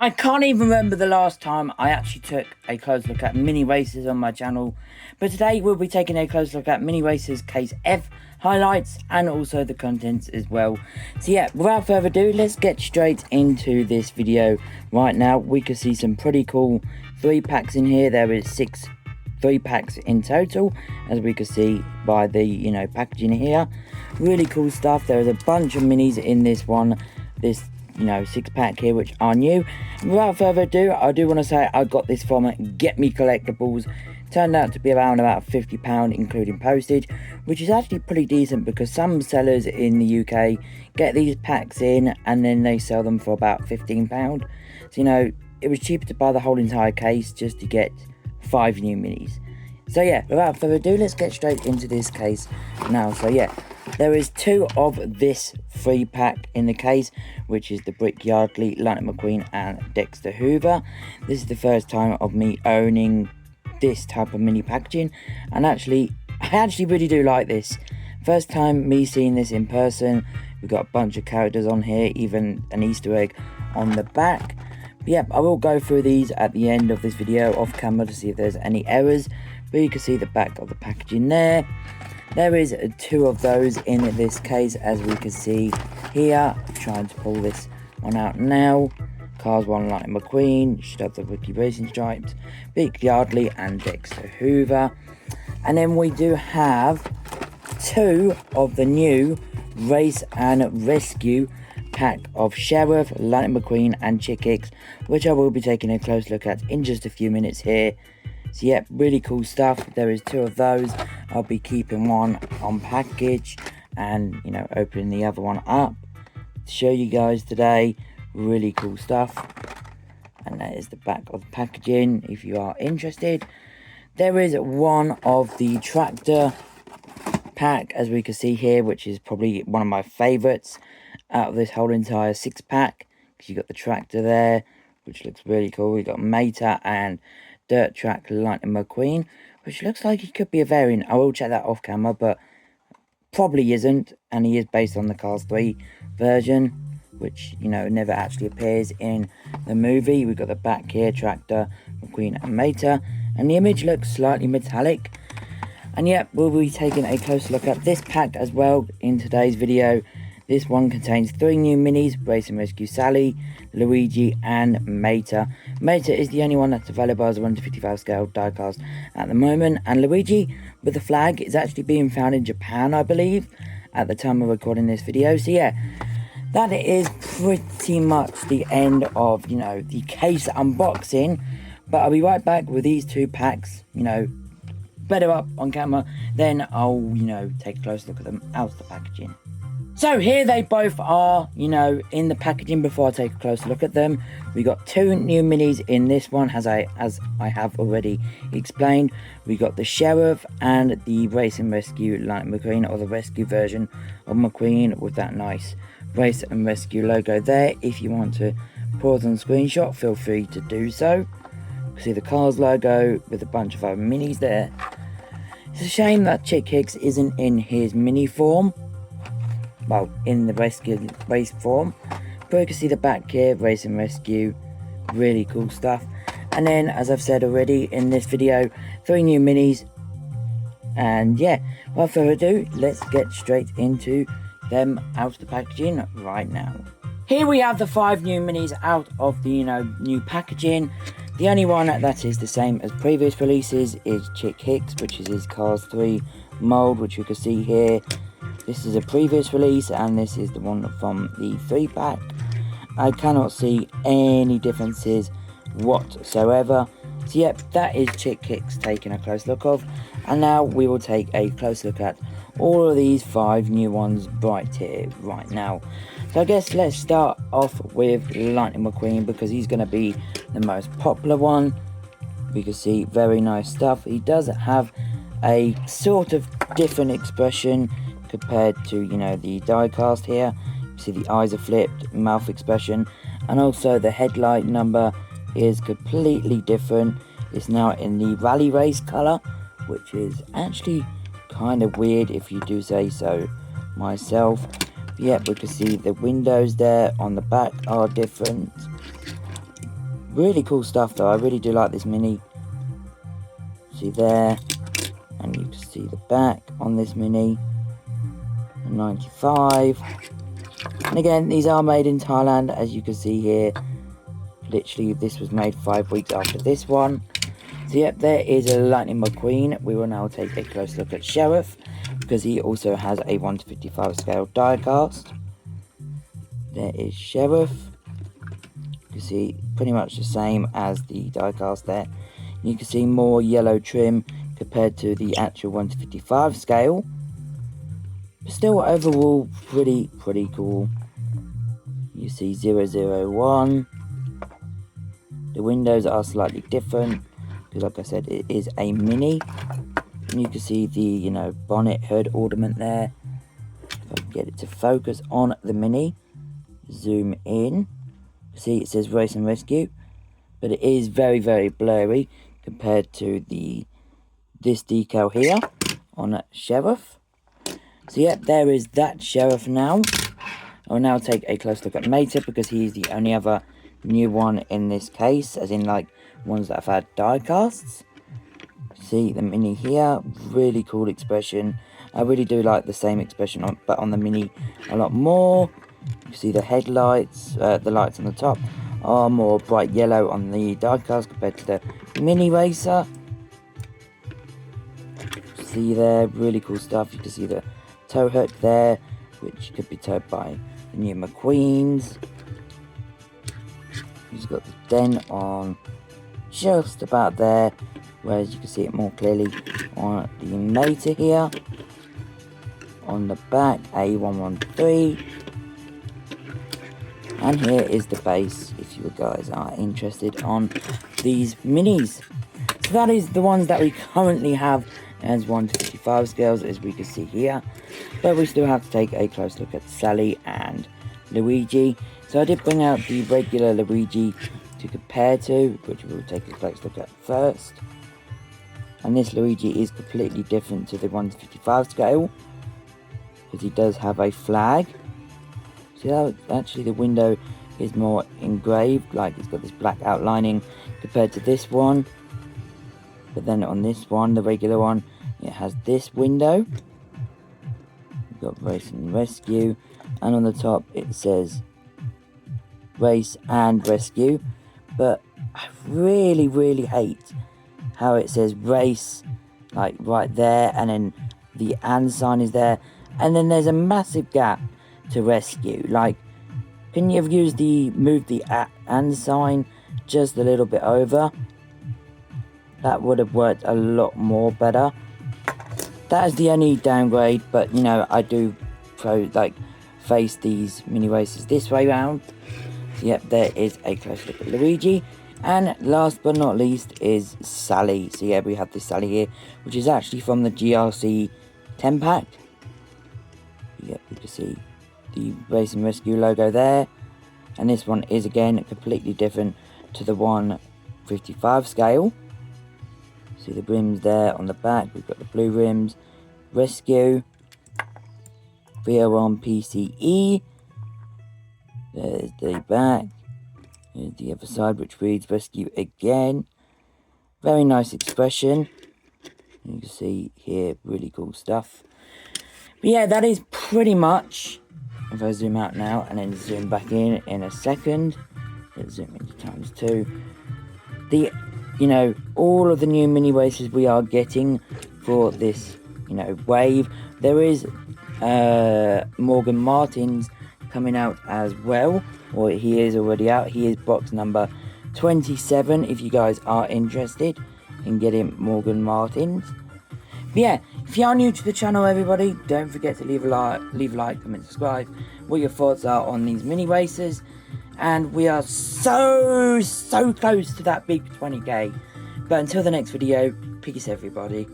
I can't even remember the last time I actually took a close look at mini races on my channel, but today we'll be taking a close look at mini races case F highlights and also the contents as well. So yeah, without further ado, let's get straight into this video. Right now we can see some pretty cool 3-packs in here. There is 6 3-packs in total, as we can see by the packaging here. Really cool stuff. There is a bunch of minis in this one, this 6-pack here, which are new. And without further ado, I do want to say I got this from Get Me Collectibles. Turned out to be around about £50 including postage, which is actually pretty decent because some sellers in the UK get these packs in and then they sell them for about £15. So it was cheaper to buy the whole entire case just to get 5 new minis. So yeah, without further ado, let's get straight into this case now. So yeah, there is 2 of this 3-pack in the case, which is the Brick Yardley, Lightning McQueen and Dexter Hoover. This is the first time of me owning this type of mini packaging, and I actually really do like this. First time me seeing this in person. We've got a bunch of characters on here, even an Easter egg on the back. But yeah, I will go through these at the end of this video off camera to see if there's any errors. But you can see the back of the packaging there. There is 2 of those in this case, as we can see here. I'm trying to pull this one out now. Cars 1 Lightning McQueen, should have the Rookie Racing Stripes, Brick Yardley and Dexter Hoover. And then we do have 2 of the new Race and Rescue pack of Sheriff, Lightning McQueen and Chick Hicks, which I will be taking a close look at in just a few minutes here. So yeah, really cool stuff. There is 2 of those. I'll be keeping one on package and opening the other one up to show you guys today. Really cool stuff. And that is the back of the packaging if you are interested. There is 1 of the tractor pack, as we can see here, which is probably one of my favorites out of this whole entire 6-pack, because you got the tractor there, which looks really cool. We got Mattel and Dirt Track Lightning McQueen, which looks like it could be a variant. I will check that off camera, but probably isn't, and he is based on the Cars 3 version, which never actually appears in the movie. We've got the back here, Tractor, McQueen and Mater, and the image looks slightly metallic. And yeah, we'll be taking a close look at this pack as well in today's video. This one contains 3 new minis, Race and Rescue Sally, Luigi and Mater. Mater is the only one that's available as a 1/55 scale diecast at the moment, and Luigi with the flag is actually being found in Japan, I believe, at the time of recording this video. So yeah, that is pretty much the end of the case unboxing, but I'll be right back with these 2 packs better up on camera, then I'll take a close look at them out of the packaging. So here they both are, in the packaging before I take a closer look at them. We got 2 new minis in this one, as I have already explained. We got the Sheriff and the Race and Rescue Lightning McQueen, or the Rescue version of McQueen, with that nice Race and Rescue logo there. If you want to pause and screenshot, feel free to do so. You can see the Cars logo with a bunch of other minis there. It's a shame that Chick Hicks isn't in his mini form. Well, in the race form. But you can see the back here, Race and Rescue. Really cool stuff. And then, as I've said already in this video, 3 new minis. And yeah, without further ado, let's get straight into them out of the packaging right now. Here we have the 5 new minis out of the new packaging. The only one that is the same as previous releases is Chick Hicks, which is his Cars 3 mold, which you can see here. This is a previous release, and this is the one from the 3-pack. I cannot see any differences whatsoever. So yep, that is Chick Hicks taking a close look of. And now we will take a close look at all of these 5 new ones right here, right now. So I guess let's start off with Lightning McQueen, because he's going to be the most popular one. We can see very nice stuff. He does have a sort of different expression compared to the diecast here. You see the eyes are flipped, mouth expression, and also the headlight number is completely different. It's now in the rally race color, which is actually kind of weird if you do say so myself. But yeah, we can see the windows there on the back are different. Really cool stuff though. I really do like this mini. See there, and you can see the back on this mini. 95. And again, these are made in Thailand, as you can see here. Literally, this was made 5 weeks after this one. So yep, there is a Lightning McQueen. We will now take a close look at Sheriff, because he also has a 1/55 scale die cast. There is Sheriff. You can see pretty much the same as the die cast there. You can see more yellow trim compared to the actual 1/55 scale. But still overall pretty cool. You see 001. The windows are slightly different, because like I said, it is a mini. And you can see the, bonnet hood ornament there. If I can get it to focus on the mini. Zoom in. See, it says Race and Rescue. But it is very blurry compared to this decal here on Sheriff. So yeah, there is that Sheriff now. I'll now take a close look at Mater, because he is the only other new one in this case, as in like ones that have had die casts. See the mini here, really cool expression. I really do like the same expression but on the mini a lot more. You see the headlights, the lights on the top are more bright yellow on the die cast compared to the mini racer. See there, really cool stuff. You can see the tow hook there, which could be towed by the new McQueens. He's got the dent on just about there, whereas you can see it more clearly on the Mater here. On the back, A113. And here is the base, if you guys are interested on these minis. So that is the ones that we currently have as 1/55 scales, as we can see here. But we still have to take a close look at Sally and Luigi. So I did bring out the regular Luigi to compare to, which we'll take a close look at first. And this Luigi is completely different to the 1/55 scale, because he does have a flag. See how actually the window is more engraved, like it's got this black outlining compared to this one. But then on this one, the regular one, it has this window. We've got Race and Rescue, and on the top it says Race and Rescue. But I really hate how it says Race, like right there, and then the and sign is there, and then there's a massive gap to Rescue. Like, can you have moved the and sign just a little bit over? That would have worked a lot more better. That is the only downgrade, but I do face these mini races this way round. So, yep, there is a close look at Luigi. And last but not least is Sally. So yeah, we have this Sally here, which is actually from the GRC 10 pack. Yep, you can see the Race and Rescue logo there. And this one is again completely different to the 1/55 scale. See the rims there on the back. We've got the blue rims. Rescue. VO1 PCE. There's the back. Here's the other side, which reads Rescue again. Very nice expression. You can see here, really cool stuff. But yeah, that is pretty much. If I zoom out now and then zoom back in a second. Let's zoom into ×2. All of the new mini races we are getting for this, wave. There is Morgan Martin's coming out as well, or he is already out. He is box number 27 if you guys are interested in getting Morgan Martin's. But yeah, if you are new to the channel, everybody, don't forget to leave a like, comment, subscribe, what your thoughts are on these mini races. And we are so close to that big 20k. But until the next video, peace everybody.